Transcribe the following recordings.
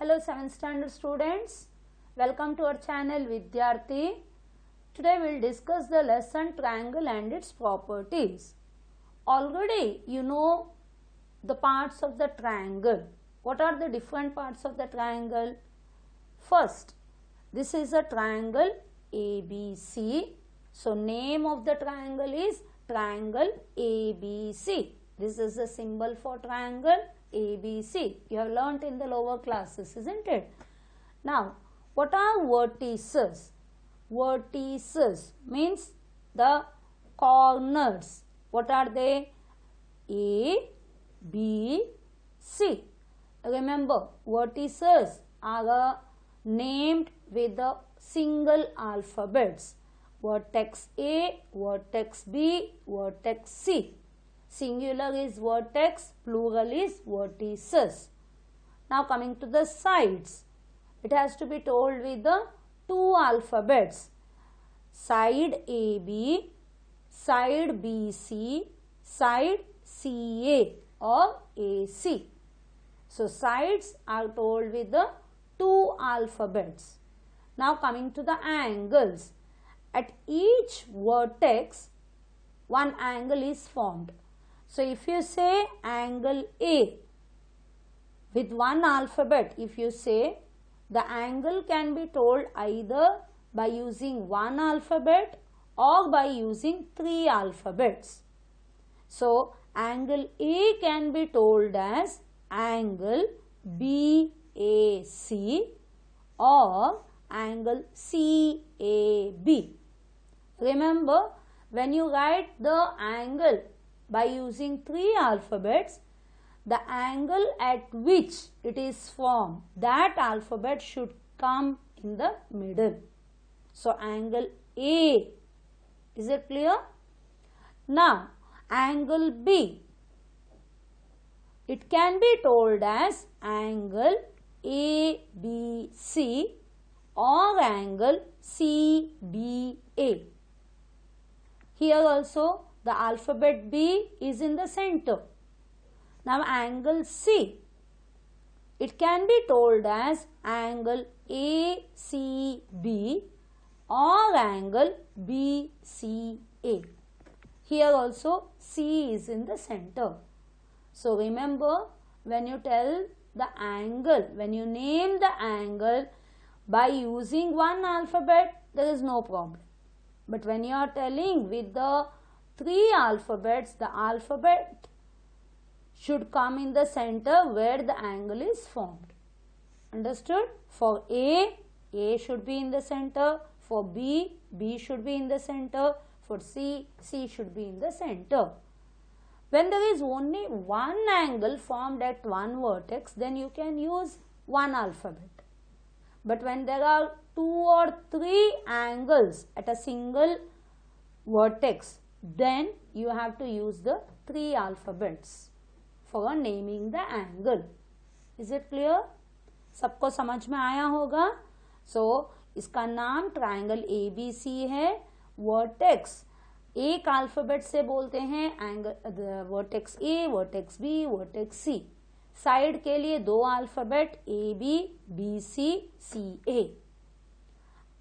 Hello 7th standard students, welcome to our channel Vidyarthi. Today we will discuss the lesson triangle and its properties. Already you know the parts of the triangle. What are the different parts of the triangle? First, this is a triangle ABC. So name of the triangle is triangle ABC. This is the symbol for triangle ABC. You have learnt in the lower classes, isn't it? Now, what are vertices? Vertices means the corners. What are they? A, B, C. Remember, vertices are named with the single alphabets. Vertex A, vertex B, vertex C. Singular is vertex, plural is vertices. Now coming to the sides, it has to be told with the two alphabets. Side AB, side BC, side CA or AC. So sides are told with the two alphabets. Now coming to the angles. At each vertex, one angle is formed. So if you say angle A with one alphabet, if you say, the angle can be told either by using one alphabet or by using three alphabets. So angle A can be told as angle BAC or angle CAB. Remember, when you write the angle by using three alphabets, the angle at which it is formed, that alphabet should come in the middle. So angle A. Is it clear? Now angle B. It can be told as angle ABC or angle CBA. Here also the alphabet B is in the center. Now angle C, it can be told as angle ACB or angle BCA. Here also C is in the center. So remember, when you tell the angle, when you name the angle by using one alphabet, there is no problem. But when you are telling with the three alphabets, the alphabet should come in the center where the angle is formed. Understood? For A, A should be in the center. For B, B should be in the center. For C, C should be in the center. When there is only one angle formed at one vertex, then you can use one alphabet. But when there are two or three angles at a single vertex, then you have to use the three alphabets for naming the angle. Is it clear? सबको समझ में आया होगा? So इसका नाम triangle ABC है. Vertex एक alphabet से बोलते हैं angle, vertex A, vertex B, vertex C. Side के लिए दो alphabet AB, BC, CA.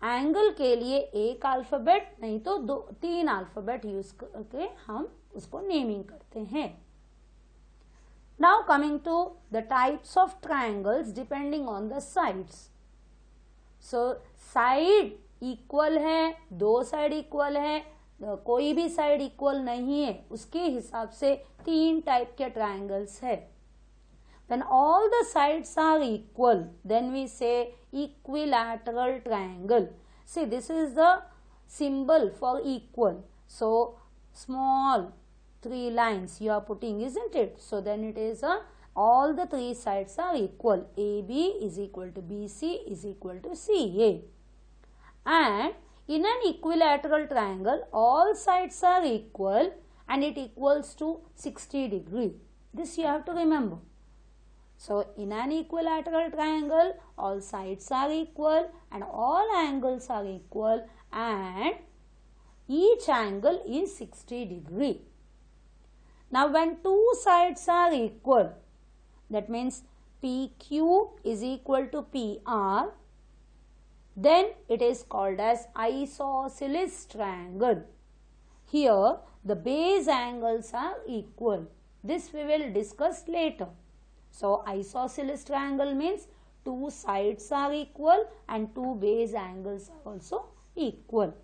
Angle के लिए एक अल्फाबेट नहीं तो तीन अल्फाबेट यूज करके हम उसको नेमिंग करते हैं. Now coming to the types of triangles depending on the sides. So side equal है, दो साइड इक्वल है, कोई भी साइड इक्वल नहीं है, उसके हिसाब से तीन टाइप के ट्रायंगल्स है. When all the sides are equal, then we say equilateral triangle. See, this is the symbol for equal. So small three lines you are putting, isn't it? So then it is all the three sides are equal. AB is equal to BC is equal to CA. And in an equilateral triangle, all sides are equal and it equals to 60 degrees. This you have to remember. So in an equilateral triangle, all sides are equal and all angles are equal and each angle is 60 degrees. Now when two sides are equal, that means PQ is equal to PR, then it is called as isosceles triangle. Here the base angles are equal. This we will discuss later. So isosceles triangle means two sides are equal and two base angles are also equal.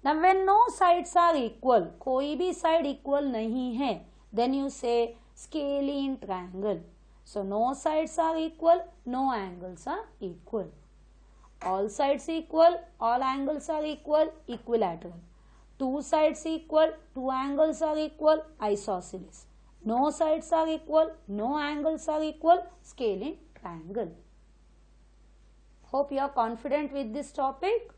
Now when no sides are equal, कोई भी side equal नहीं है, then you say scalene triangle. So no sides are equal, no angles are equal. All sides equal, all angles are equal, equilateral. Two sides equal, two angles are equal, isosceles. No sides are equal, no angles are equal, scalene triangle. Hope you are confident with this topic.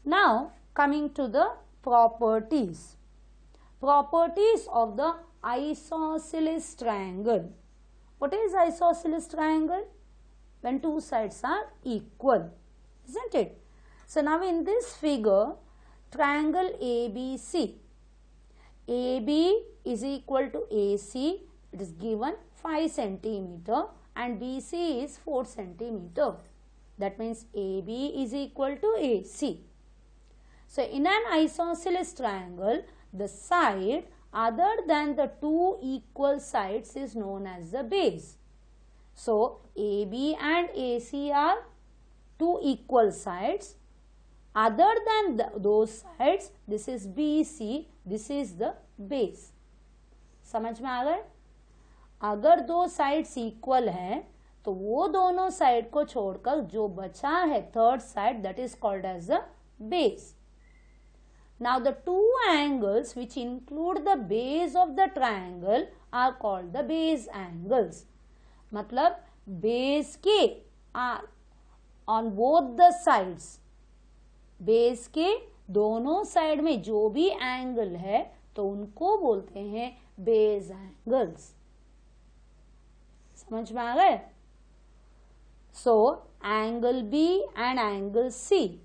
Now coming to the properties. Properties of the isosceles triangle. What is isosceles triangle? When two sides are equal, isn't it? So now in this figure, triangle ABC. AB is equal to AC. It is given 5 centimeter and BC is 4 centimeter. That means AB is equal to AC. So in an isosceles triangle, the side other than the two equal sides is known as the base. So AB and AC are two equal sides. Other than those sides, this is BC, this is the base. समझ में आ गए? अगर दो sides equal हैं तो वो दोनों साइड को छोड़कर जो बचा है third side, that is called as the base. Now the two angles which include the base of the triangle are called the base angles. मतलब बेस के on both the sides, base के दोनों side में जो भी angle है तो उनको बोलते हैं बेस एंगल्स. समझ में आ गए? So angle B and angle C,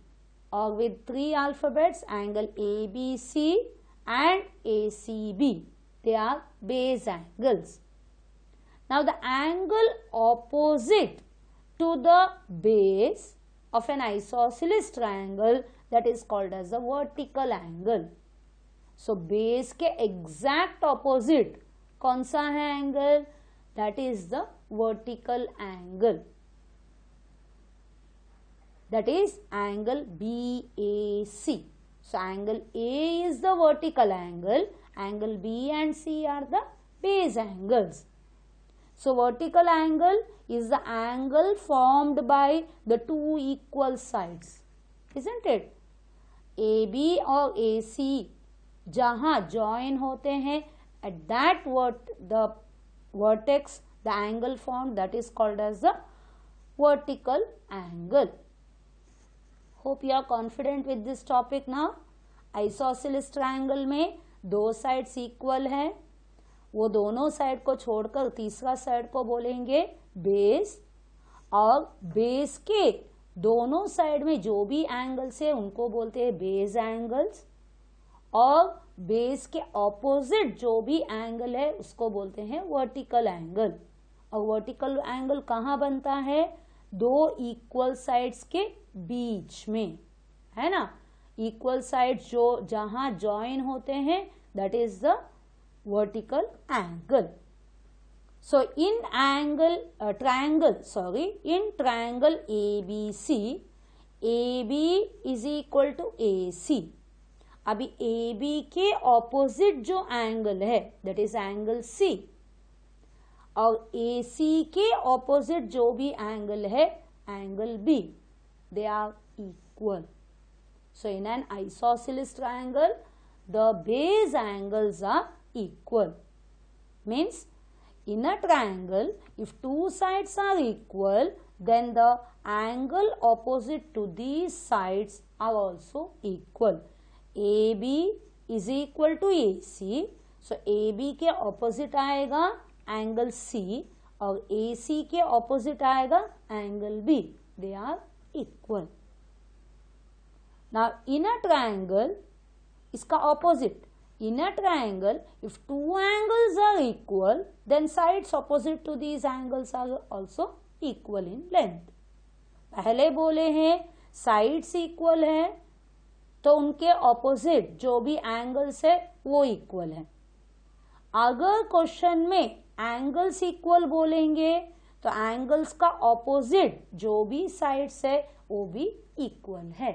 or with 3 alphabets, angle ABC and ACB, they are base angles. Now the angle opposite to the base of an isosceles triangle, that is called as the vertical angle. So base के exact opposite कौन सा है angle? That is the vertical angle. That is angle BAC. So angle A is the vertical angle, angle B and C are the base angles. So vertical angle is the angle formed by the two equal sides, isn't it? AB और AC जहाँ join होते हैं, at that the vertex, the angle formed, that is called as the vertical angle. Hope you are confident with this topic now. Isosceles triangle में दो sides equal है, वो दोनों side को छोड़कर तीसरा साइड को बोलेंगे बेस, और बेस के दोनों साइड में जो भी एंगल्स है उनको बोलते हैं बेस एंगल्स, और बेस के ऑपोजिट जो भी एंगल है उसको बोलते हैं वर्टिकल एंगल. और वर्टिकल एंगल कहाँ बनता है? दो इक्वल साइड्स के बीच में, है ना? इक्वल साइड्स जो जहाँ जॉइन होते हैं, that is the vertical angle. So in triangle ABC, AB is equal to AC. अभी AB के opposite जो angle है, that is angle C, और AC के opposite जो भी angle है, angle B, they are equal. So in an isosceles triangle, the base angles are equal. Means in a triangle, if two sides are equal, then the angle opposite to these sides are also equal. AB is equal to AC. So AB के opposite आएगा angle C, और AC के opposite आएगा angle B. They are equal. Now in a triangle, इसका opposite, In a triangle, if two angles are equal, then sides opposite to these angles are also equal in length. पहले बोले हैं sides equal है तो उनके opposite जो भी angles है वो equal है. अगर क्वेश्चन में एंगल्स इक्वल बोलेंगे तो एंगल्स का ऑपोजिट जो भी साइड्स है वो भी इक्वल है.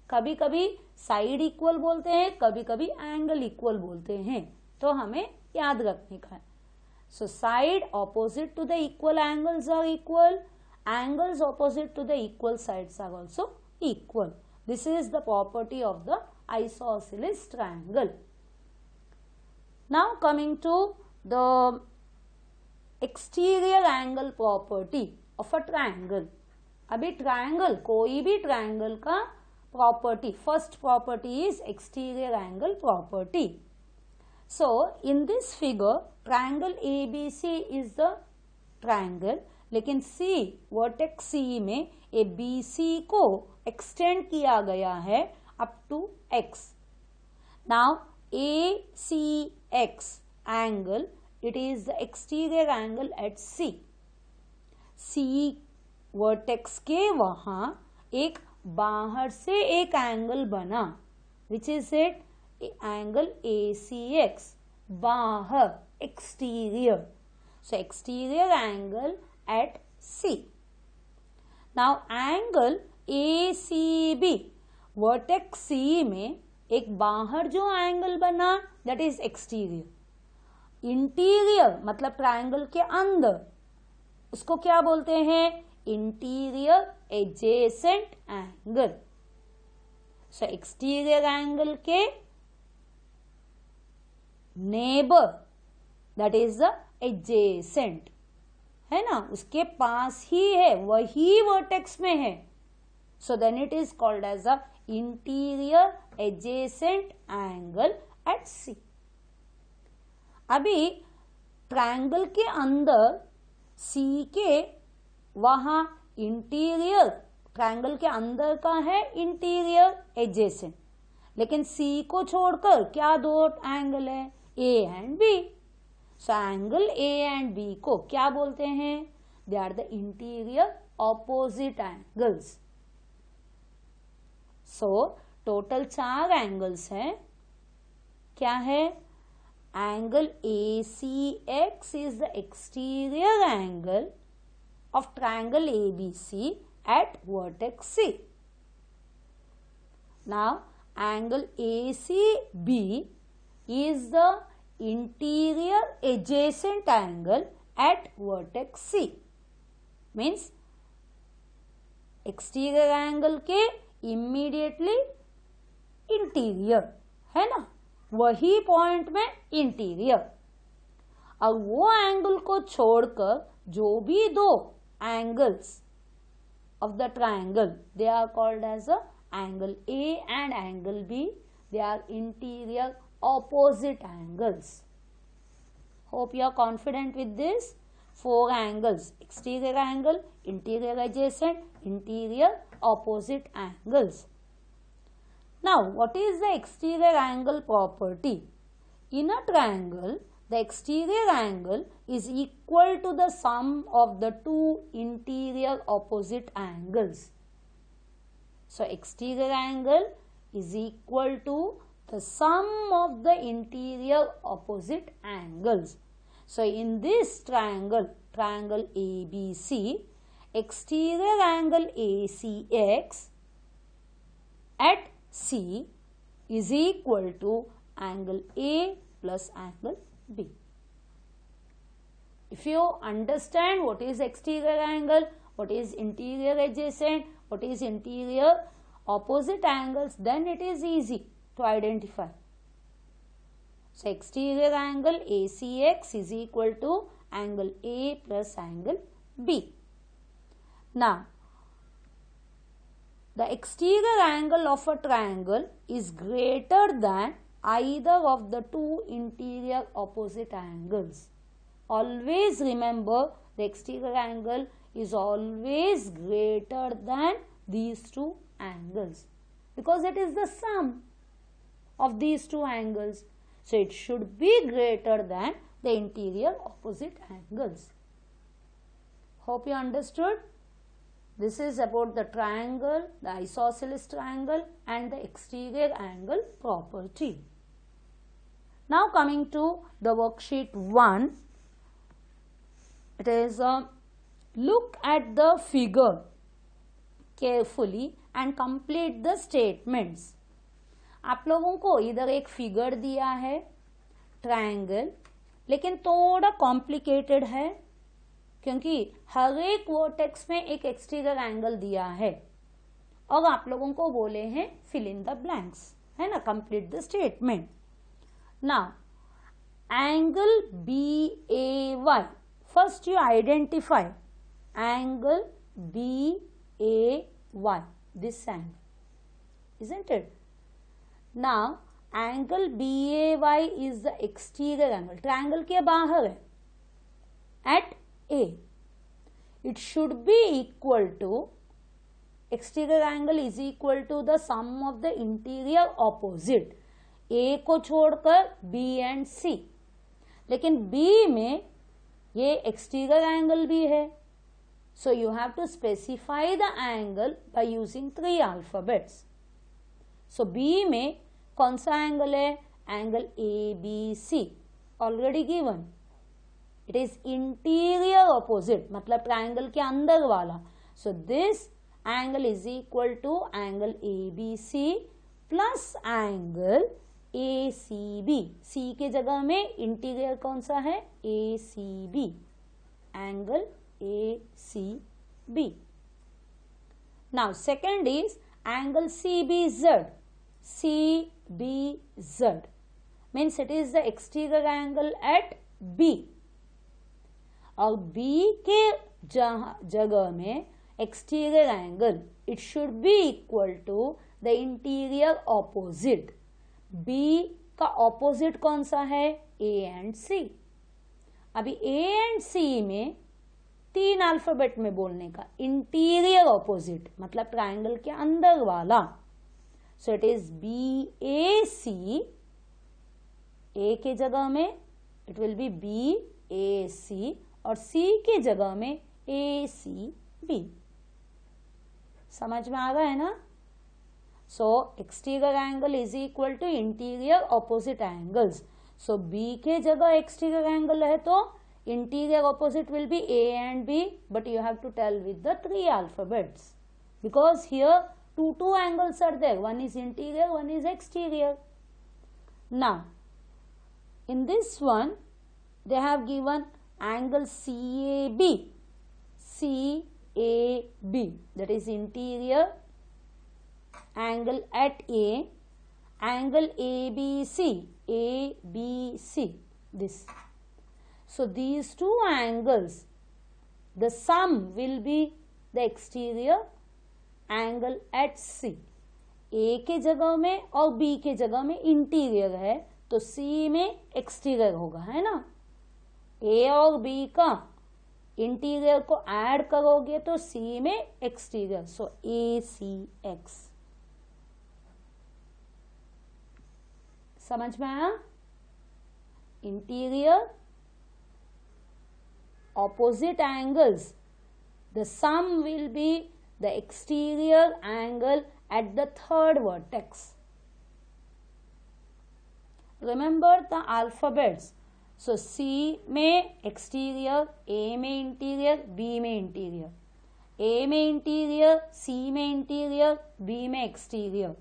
कभी कभी साइड इक्वल बोलते हैं, कभी कभी एंगल इक्वल बोलते हैं, तो हमें याद रखने का है. So side opposite to the equal angles are equal, angles opposite to the equal sides are also equal. This is the property of the isosceles triangle. Now coming to the exterior angle property of a triangle. अभी triangle, कोई भी triangle का property, first property is exterior angle property. So in this figure triangle ABC is the triangle, लेकिन C vertex C में ए BC को extend किया गया है up to X. Now ACX angle, it is the exterior angle at C. C vertex के वहां एक बाहर से एक एंगल बना, which is it angle ACX, बाहर, exterior. So exterior angle at C. Now angle ACB, vertex C में एक बाहर जो एंगल बना दैट इज एक्सटीरियर. इंटीरियर मतलब ट्रायंगल के अंदर, उसको क्या बोलते हैं? Interior adjacent angle. So exterior angle के neighbour that is the adjacent, है ना, उसके पास ही है, वही वर्टेक्स में है. So then it is called as a interior adjacent angle at C. अभी ट्रायंगल के अंदर C के वहां इंटीरियर, ट्रायंगल के अंदर का है इंटीरियर एडजेसेंट, लेकिन C को छोड़कर क्या दो एंगल है? A and B. So angle A and B को क्या बोलते हैं? They are the interior opposite angles. So total 4 angles हैं. क्या है? Angle ACX is the exterior angle of triangle ABC at vertex C. Now angle ACB is the interior adjacent angle at vertex C. Means exterior angle के immediately interior, है ना, वही point में interior. अब वो एंगल को छोड़कर जो भी दो angles of the triangle, they are called as a angle A and angle B. They are interior opposite angles. Hope you are confident with this. 4 angles: exterior angle, interior adjacent, interior opposite angles. Now, what is the exterior angle property? In a triangle, the exterior angle is equal to the sum of the two interior opposite angles. So, exterior angle is equal to the sum of the interior opposite angles. So, in this triangle, triangle ABC, exterior angle ACX at C is equal to angle A plus angle B. If you understand what is exterior angle, what is interior adjacent, what is interior opposite angles, then it is easy to identify. So, exterior angle ACX is equal to angle A plus angle B. Now, the exterior angle of a triangle is greater than either of the two interior opposite angles. Always remember, the exterior angle is always greater than these two angles because it is the sum of these two angles. So it should be greater than the interior opposite angles. Hope you understood. This is about the triangle, the isosceles triangle and the exterior angle property. Now coming to the worksheet 1, it is look at the figure carefully and complete the statements. आप लोगों को इधर एक figure दिया है triangle, लेकिन थोड़ा complicated है क्योंकि हर एक वर्टेक्स में एक एक्सटीरियर एंगल दिया है और आप लोगों को बोले हैं फिल इन द ब्लैंक्स, है ना, complete the statement. Now angle BAY, first you identify angle BAY, this angle, isn't it? Now angle BAY is the exterior angle. Triangle के बाहर है at A. It should be equal to, exterior angle is equal to the sum of the interior opposite. A को छोड़कर B and C. लेकिन B में ये exterior angle भी है. So you have to specify the angle by using 3 alphabets. So B में कौन सा एंगल है? Angle ABC, already given. It is interior opposite, मतलब ट्रायंगल के अंदर वाला. So this angle is equal to angle ABC plus angle ACB. C के जगह में इंटीरियर कौन सा है? ACB, angle ACB. Now second is angle CBZ. CBZ means it is the exterior angle at B. और B के जगह में exterior angle it should be equal to the interior opposite. B का opposite कौन सा है? A and C. अभी A and C में 3 अल्फाबेट में बोलने का. इंटीरियर ऑपोजिट मतलब ट्रायंगल के अंदर वाला. So it is BAC, A के जगह में it will be BAC और C के जगह में ACB. समझ में आ गया है ना? So exterior angle is equal to interior opposite angles. So B के जगह exterior angle है तो interior opposite will be A and B, but you have to tell with the 3 alphabets because here two angles are there. One is interior, one is exterior. Now, in this one, they have given angle CAB. CAB, that is interior, angle at A, angle ABC. ABC, this. So, these two angles, the sum will be the exterior angle at C. A के जगह में और B के जगह में interior है तो C में एक्सटीरियर होगा, है ना. A और B का इंटीरियर को ऐड करोगे तो C में एक्सटीरियर. सो ACX. समझ में आया? Interior opposite angles, the sum will be the exterior angle at the third vertex. Remember the alphabets. So C में exterior, A में interior, B में interior. A में interior, C में interior, B में exterior.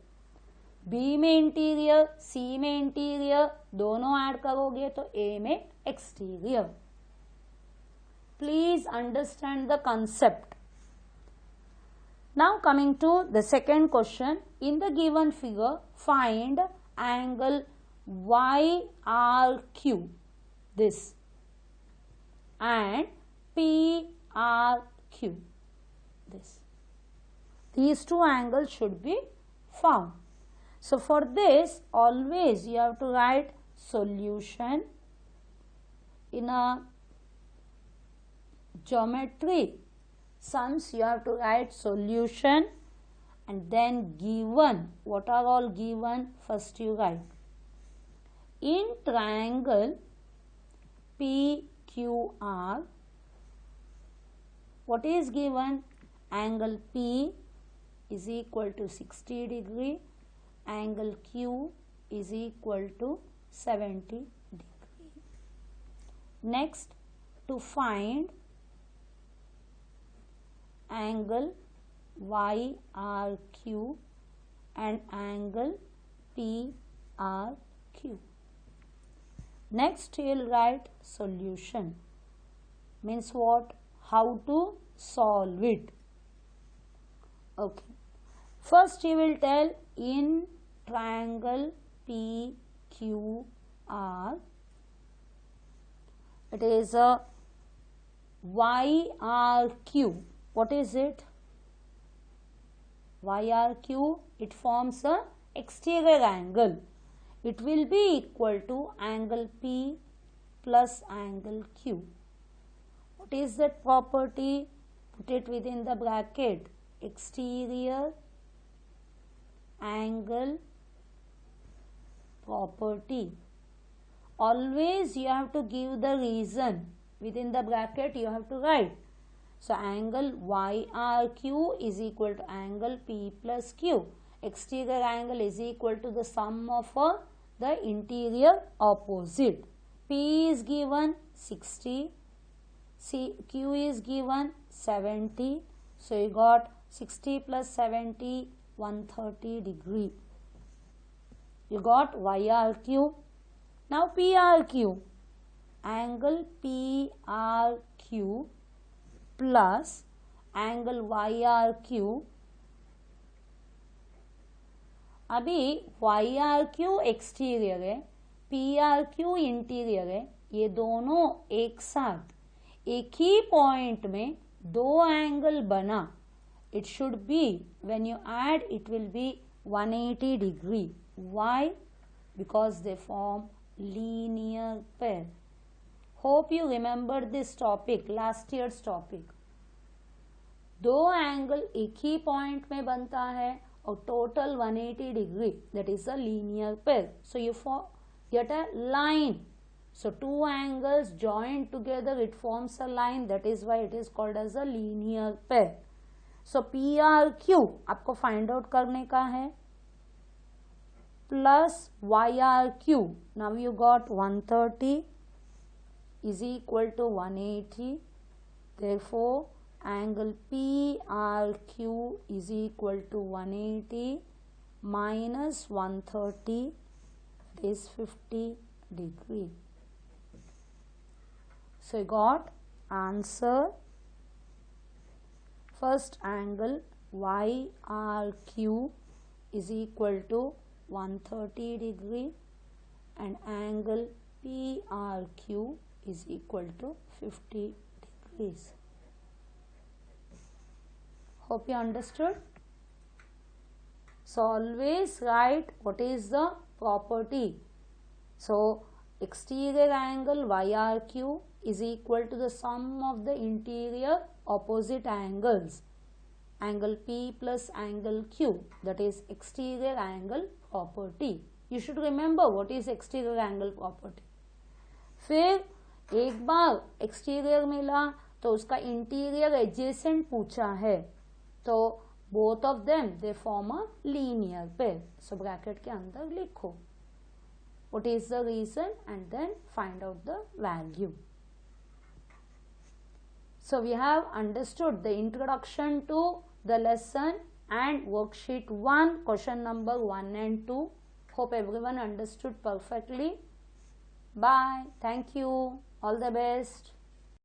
B में interior, C में interior, दोनों add करोगे तो A में exterior. Please understand the concept. Now coming to the second question, in the given figure find angle YRQ, this, and PRQ, this. These two angles should be found. So for this always you have to write solution in a geometry. Sums you have to write solution and then given. What are all given? First you write. in triangle PQR, what is given? Angle P is equal to 60 degree, angle Q is equal to 70 degree. Next, to find angle YRQ and angle PRQ. Next, you will write solution. Means what? How to solve it. Okay. First, you will tell in triangle PQR, it is a YRQ. What is it? YRQ, it forms a exterior angle. It will be equal to angle P plus angle Q. What is that property? Put it within the bracket. Exterior angle property. Always you have to give the reason. Within the bracket you have to write. So angle YRQ is equal to angle P plus Q. Exterior angle is equal to the sum of the interior opposite. P is given 60. Q is given 70. So you got 60 plus 70, 130 degree. You got YRQ. Now PRQ. Angle PRQ plus angle YRQ. अभी YRQ exterior है, PRQ interior है. ये दोनों एक साथ एक ही point में दो एंगल बना. It should be, when you add, it will be 180 degree. Why? Because they form linear pair. Hope you remember this topic, last year's topic. दो एंगल एक ही पॉइंट में बनता है और total 180 degree. That is a linear pair. So you get a line. So two angles joined together, it forms a line. That is why it is called as a linear pair. So PRQ आपको find out करने का है plus YRQ. Now you got 130 is equal to 180. Therefore, angle PRQ is equal to 180 minus 130, that is 50 degree. So you got answer. First angle YRQ is equal to 130 degree and angle PRQ is equal to 50 degrees. Hope you understood. So always write what is the property. So exterior angle YRQ is equal to the sum of the interior opposite angles. Angle P plus angle Q, that is exterior angle property. You should remember what is exterior angle property. फिर एक बार exterior मिला तो उसका interior adjacent पूछा है, तो both of them they form a linear pair. So bracket के अंदर लिखो what is the reason and then find out the value. So we have understood the introduction to the lesson and worksheet 1, question number 1 and 2. Hope everyone understood perfectly. Bye. Thank you. All the best.